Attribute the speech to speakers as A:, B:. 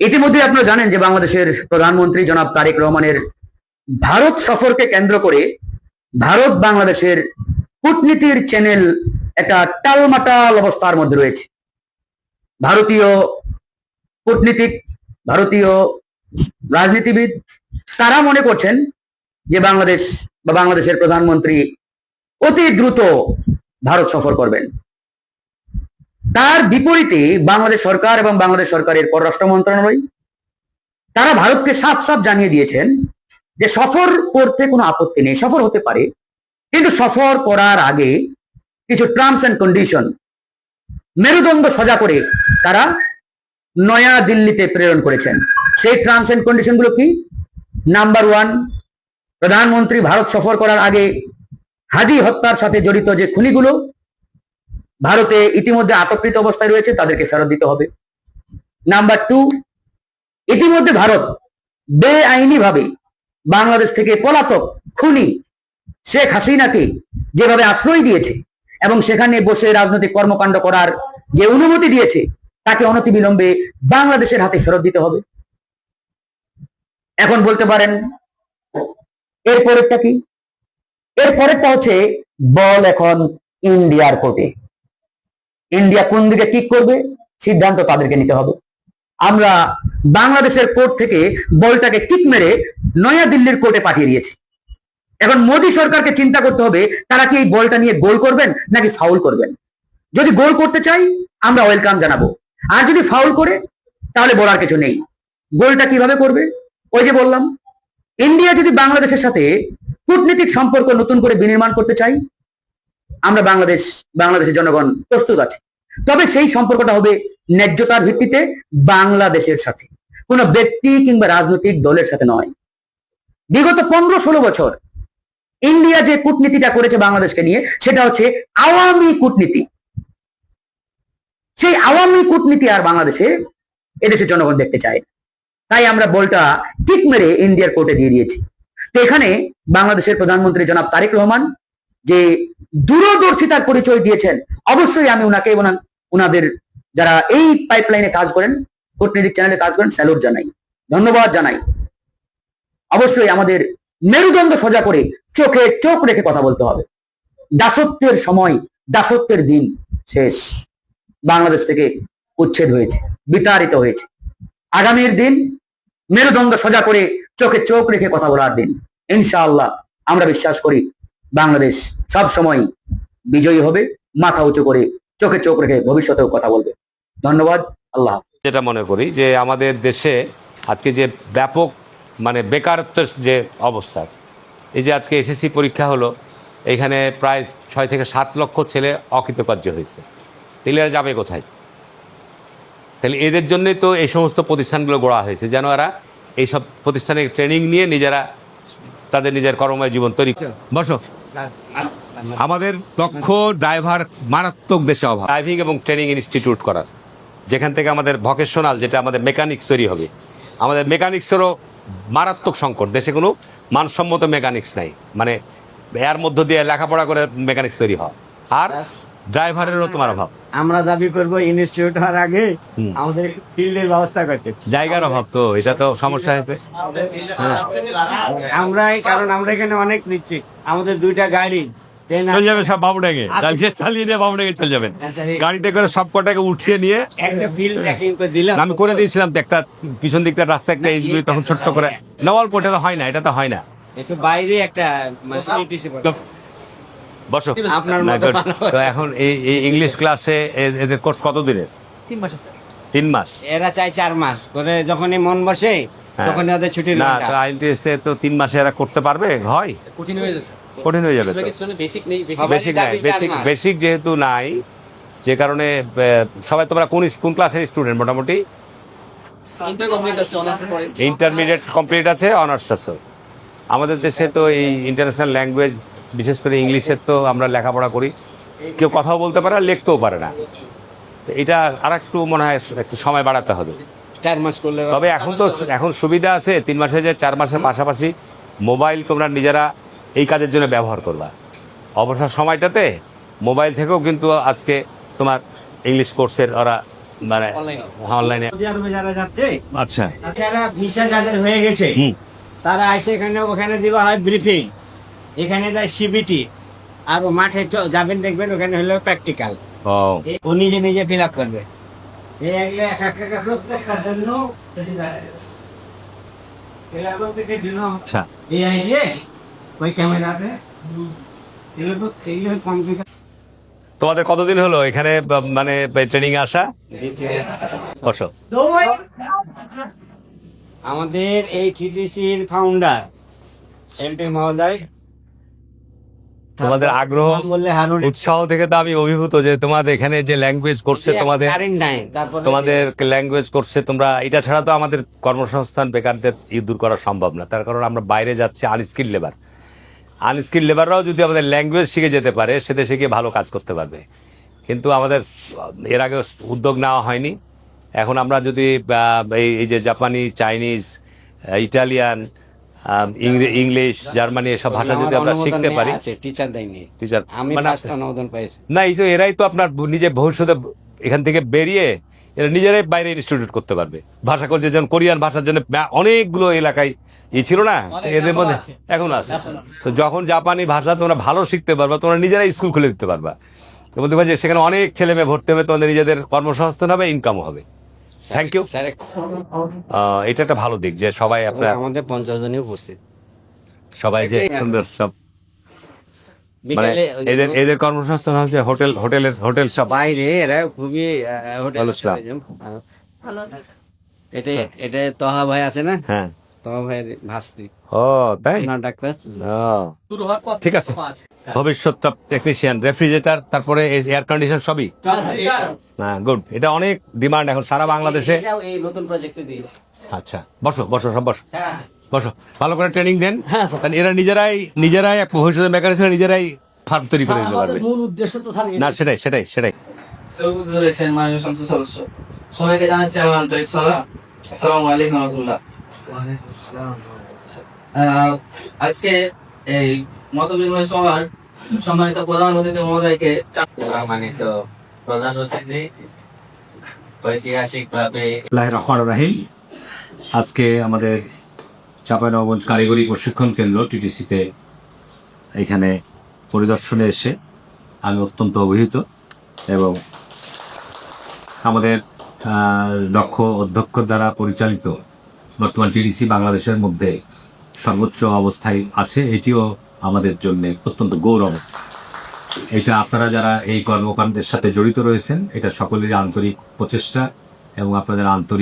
A: ইতিমধ্যে আপনারা জানেন যে বাংলাদেশের প্রধানমন্ত্রী জনাব তারেক রহমানের ভারত সফরকে কেন্দ্র করে ভারত বাংলাদেশের কূটনীতির চ্যানেল একটা টালমাটাল অবস্থার মধ্যে রয়েছে। ভারতীয় কূটনীতিক, ভারতীয় রাজনীতিবিদ তারা মনে করছেন যে বাংলাদেশ বা বাংলাদেশের প্রধানমন্ত্রী অতি দ্রুত ভারত সফর করবেন। তার বিপরীতে বাংলাদেশ সরকার এবং বাংলাদেশ সরকারের পররাষ্ট্র মন্ত্রণালয় তারা ভারতকে সাফ সাফ জানিয়ে দিয়েছেন যে সফর করতে কোনো আপত্তি নেই, সফর হতে পারে, কিন্তু সফর করার আগে কিছু টার্মস এন্ড কন্ডিশন মেরুদণ্ড সোজা করে তারা নয়া দিল্লিতে প্রেরণ করেছেন। সেই টার্মস এন্ড কন্ডিশন গুলো কি? নাম্বার 1, প্রধানমন্ত্রী ভারত সফর করার আগে হাদি হত্যার সাথে জড়িত যে খুনিগুলো ভারতে ইতিমধ্যে আটককৃত অবস্থায় রয়েছে তাদেরকে ফেরত দিতে হবে। নাম্বার 2, ইতিমধ্যে ভারত বেআইনি ভাবে বাংলাদেশ থেকে পলাতক খুনি শেখ হাসিনাকে যেভাবে আশ্রয় দিয়েছে এবং সেখানে বসে রাজনৈতিক কর্মকাণ্ড করার যে অনুমতি দিয়েছে তাকে অনতিবিলম্বে বাংলাদেশের হাতে ফেরত দিতে হবে। এখন বলতে পারেন এরপরেরটা কি? এরপরেরটা হচ্ছে বল এখন ইন্ডিয়ার কোর্টে। ইন্ডিয়া কোন দিকে কি করবে সিদ্ধান্ত তাদেরকে নিতে হবে। আমরা বাংলাদেশের কোর্ট থেকে বলটাকে কিক মেরে নয়া দিল্লির কোর্টে পাঠিয়ে দিয়েছি। এখন মোদী সরকারকে চিন্তা করতে হবে তারা কি এই বলটা নিয়ে গোল করবেন নাকি ফাউল করবেন। যদি গোল করতে চাই আমরা ওয়েলকাম জানাবো, আর যদি ফাউল করে তাহলে বলার কিছু নেই। গোলটা কিভাবে করবে? ওই যে বললাম, ইন্ডিয়া যদি বাংলাদেশের সাথে কূটনৈতিক সম্পর্ক নতুন করে বিনির্মাণ করতে চাই, আমরা বাংলাদেশের জনগণ প্রস্তুত আছে, তবে সেই সম্পর্কটা হবে ন্যায্যতার ভিত্তিতে বাংলাদেশের সাথে, কোনো ব্যক্তি কিংবা রাজনৈতিক দলের সাথে নয়। বিগত 15-16 বছর ইন্ডিয়া যে কূটনীতিটা করেছে বাংলাদেশকে নিয়ে সেটা হচ্ছে আওয়ামী কূটনীতি। সেই আওয়ামী কূটনীতি আর বাংলাদেশে এদেশের জনগণ দেখতে চায়। তাই আমরা বলটা ঠিক মেরে ইন্ডিয়ার কোর্টে দিয়ে দিয়েছি। তো এখানে বাংলাদেশের প্রধানমন্ত্রী জনাব তারেক রহমান যে দূরদর্শিতার পরিচয় দিয়েছেন, অবশ্যই আমি উনাকে এবং উনাদের যারা এই পাইপলাইনে কাজ করেন, কূটনীতিক চ্যানেলে কাজ করেন, স্যালুট জানাই, ধন্যবাদ জানাই। অবশ্যই আমাদের মেরুদণ্ড সোজা করে চোখে চোখ রেখে কথা বলতে হবে। দাসত্বের সময়, দাসত্বের দিন শেষ, বাংলাদেশ থেকে উচ্ছেদ হয়েছে, বিতাড়িত হয়েছে। আগামীর দিন মেরুদণ্ড সোজা করে চোখে চোখ রেখে কথা বলার দিন। ইনশাআল্লাহ আমরা বিশ্বাস করি বাংলাদেশ সব সময় বিজয়ী হবে, মাথা উঁচু করে চোখে চোখ রেখে ভবিষ্যতেও কথা বলবে। ধন্যবাদ। আল্লাহ।
B: যেটা মনে করি যে আমাদের দেশে আজকে যে ব্যাপক বেকারত্বের যে অবস্থা, এই যে আজকে এসএসসি পরীক্ষা হলো, এখানে প্রায় 6 থেকে 7 লক্ষ ছেলে অকৃতকার্য হয়েছে। তাহলে এরা যাবে কোথায়? তাহলে এদের জন্যই তো এই সমস্ত প্রতিষ্ঠানগুলো গড়া হয়েছে, যেন এরা এইসব প্রতিষ্ঠানে ট্রেনিং নিয়ে নিজেরা তাদের নিজের কর্মময় জীবন তৈরি।
C: বসো। আমাদের দক্ষ ড্রাইভার মারাত্মক দেশে অভাব।
B: ড্রাইভিং এবং ট্রেনিং ইনস্টিটিউট করার, যেখান থেকে আমাদের ভকেশনাল যেটা আমাদের মেকানিক্স তৈরি হবে। আমাদের মেকানিক্সেরও মারাত্মক সংকট, দেশে কোনো মানসম্মত মেকানিক্স নাই, এর মধ্য দিয়ে লেখাপড়া করে মেকানিক্স তৈরি হয়, আর ড্রাইভারেরও তোমার অভাব।
D: আমরা দাবি করবো ইনস্টিটিউট হওয়ার আগে আমাদের ফিল্ডের ব্যবস্থা করতে,
B: জায়গার অভাব। তো এটা তো সমস্যা হয়েছে
D: কারণ আমরা এখানে অনেক নিচ্ছি, আমাদের 2টা গাড়ি
C: চলে যাবে সব বাবুডাঙ্গে, চালিয়ে নিয়ে বাবুডাঙ্গে চলে যাবেন, গাড়িতে করে সব কটাকে উঠিয়ে নিয়ে
D: একটা ফিল্ড ট্র্যাকিং করে দিলাম।
B: আমি করে দিয়েছিলাম তো, একটা পিছন দিকটা রাস্তা একটা এইচবি তখন ছোট্ট করে নেওয়াল, এটা তো হয় না, এটা তো হয় না।
D: একটু বাইরে একটা
B: বসো।
D: আপনার
B: তো এখন এই ইংলিশ ক্লাসে এদের কোর্স কত দিনের?
E: 3 মাস।
B: 3 মাস।
D: এরা চাই 4 মাস করে, যখনই মন বসে তখনই ওদের ছুটির
B: না।
D: ঘন্টা।
B: তো আইএলটিএস-এ তো 3 মাসে এরা করতে পারবে? হয়
E: কঠিন হয়ে যাচ্ছে,
B: কঠিন হয়ে যাবে।
E: বেসিক নেই,
B: বেসিক নাই, বেসিক যেহেতু নাই, যে কারণে সবাই, তোমরা কোন ক্লাসের স্টুডেন্ট? মোটামুটি ইন্টারমিডিয়েট কমপ্লিট আছে, অনার্স আছে। আমাদের দেশে তো এই ইন্টারন্যাশনাল ল্যাঙ্গুয়েজ, বিশেষ করে ইংলিশের তো আমরা লেখাপড়া করি, কেউ কথাও বলতে পারে না, লিখতেও পারে না। এটা আর একটু মনে হয় একটু সময় বাড়াতে হবে।
D: 4 মাস করলে।
B: তবে এখন সুবিধা আছে, 3 মাসে যে 4 মাসের পাশাপাশি মোবাইল তোমরা নিজেরা এই কাজের জন্য ব্যবহার করবা। অবসর সময়টাতে মোবাইল থেকেও কিন্তু আজকে তোমার ইংলিশ কোর্সের ওরা মানে অনলাইনে।
D: সৌদি আরবে যারা যাচ্ছে,
C: আচ্ছা
D: যারা ভিসা যাদের হয়ে গেছে, তারা এসে ওখানে দেওয়া হয় ব্রিফিং, এখানে দেয় সিবিটি, আর ও মাঠে যাবেন দেখবেন ওখানে হলো প্র্যাকটিক্যাল,
C: ও
D: ও নিজে নিজে ফিল আপ করবে। এই এগুলো একটা প্রত্যেকটার জন্য
C: আচ্ছা
D: এই আইডিয়া ওই ক্যামেরাতে এগুলো কম্পিউটার।
C: তোমাদের কতদিন হলো এখানে মানে ট্রেনিং আসা? বসো।
D: আমাদের এই টিটিসির ফাউন্ডার এমপি মহোদয়,
C: তোমাদের আগ্রহ
D: নাম বললে হারুন,
C: উৎসাহ থেকে তো আমি অভিভূত যে তোমাদের এখানে যে ল্যাঙ্গুয়েজ করছে, তোমাদের
D: কারেন্ট নাই, তারপরে
C: তোমাদের ল্যাঙ্গুয়েজ করছে তোমরা, এটা ছাড়া তো আমাদের কর্মসংস্থান বেকারদের দূর করা সম্ভব না। তার কারণ আমরা বাইরে যাচ্ছি আনস্কিল্ড লেবার, আনস্কিল্ড লেবাররাও যদি আমাদের ল্যাঙ্গুয়েজ শিখে যেতে পারে সে দেশে গিয়ে ভালো কাজ করতে পারবে। কিন্তু আমাদের এর আগে উদ্যোগ নেওয়া হয়নি। এখন আমরা যদি এই যে জাপানি, চাইনিজ, ইটালিয়ান, ইংলিশ, জার্মানি এসব ভাষা যদি আমরা শিখতে পারি,
D: টিচার দেয়নি,
C: টিচার
D: আমি
C: মানে
D: ফার্স্ট অনুমোদন পেয়েছি।
C: না, এই তো এরাই তো আপনার নিজে ভবিষ্যতে এখান থেকে বেরিয়ে এরা নিজেরাই বাইরে ইনস্টিটিউট করতে পারবে। ভাষা করছে যেমন কোরিয়ান ভাষার জন্য অনেকগুলো এলাকায় ছিল না, এদের মধ্যে এখন আছে। তো যখন জাপানি ভাষা তোমরা ভালো শিখতে পারবা, তোমরা নিজেরাই স্কুল খুলে দিতে পারবা, তোমার দেখবে যে সেখানে অনেক ছেলে মেয়ে ভর্তি হবে, তোমাদের নিজেদের কর্মসংস্থান হবে, ইনকামও হবে। Thank you.
D: স্যার
C: এটা একটা ভালো দিক যে সবাই আপনার
D: আমাদের 50 জনই উপস্থিত।
C: সবাই যে সুন্দর সব মানে এদের কর্মসংস্থান হচ্ছে হোটেল সব
D: বাইরে এরা খুবই
C: ভালো ছিল।
D: এটা এটা তহা ভাই আছে না,
C: হ্যাঁ।
D: তহা ভাইয়ের ভাস্তি,
C: ও তাই?
D: ওনার ডাক্তার।
C: ও, ঠিক আছে। ভবিষ্যৎ টেকনিশিয়ান, রেফ্রিজারেটর, তারপরে এয়ার কন্ডিশন সবই। হ্যাঁ, গুড। এটা অনেক ডিমান্ড এখন সারা বাংলাদেশে।
D: এই নতুন প্রজেক্টে দিয়ে।
C: আচ্ছা, বসো বসো সব বসো বসো, ভালো করে ট্রেনিং দেন। কারণ এরা নিজেরাই এক ভবিষ্যতে মেকার হিসেবে নিজেরাই ফার্ম তৈরি করে দিতে পারবে।
E: মূল উদ্দেশ্য তো স্যার
C: না, সেটাই
E: বুঝতে পেরেছেন মাননীয় সংসদ সদস্য। সবাইকে জানাচ্ছি আমার আন্তরিক সালাম। আসসালামু আলাইকুম রহমতুল্লাহ। আজকে এই মত বিনিময় সভার সম্মানিত প্রধান অতিথি মহোদয়কে সম্মানিত প্রধান অতিথি, ঐতিহাসিক ভাবে
C: রহমান রাহিম। আজকে আমাদের চাঁপাইনবাবগঞ্জ কারিগরি প্রশিক্ষণ কেন্দ্র টিটিসিতে এখানে পরিদর্শনে এসে আমি অত্যন্ত অভিভূত এবং আমাদের দক্ষ অধ্যক্ষ দ্বারা পরিচালিত বর্তমান টিটিসি বাংলাদেশের মধ্যে সর্বোচ্চ অবস্থায় আছে, এটিও আমাদের জন্য অত্যন্ত গৌরব। এটা আপনারা যারা এই কর্মকাণ্ডের সাথে জড়িত রয়েছেন, এটা সকলেরই আন্তরিক প্রচেষ্টা এবং আপনাদের আন্তরিক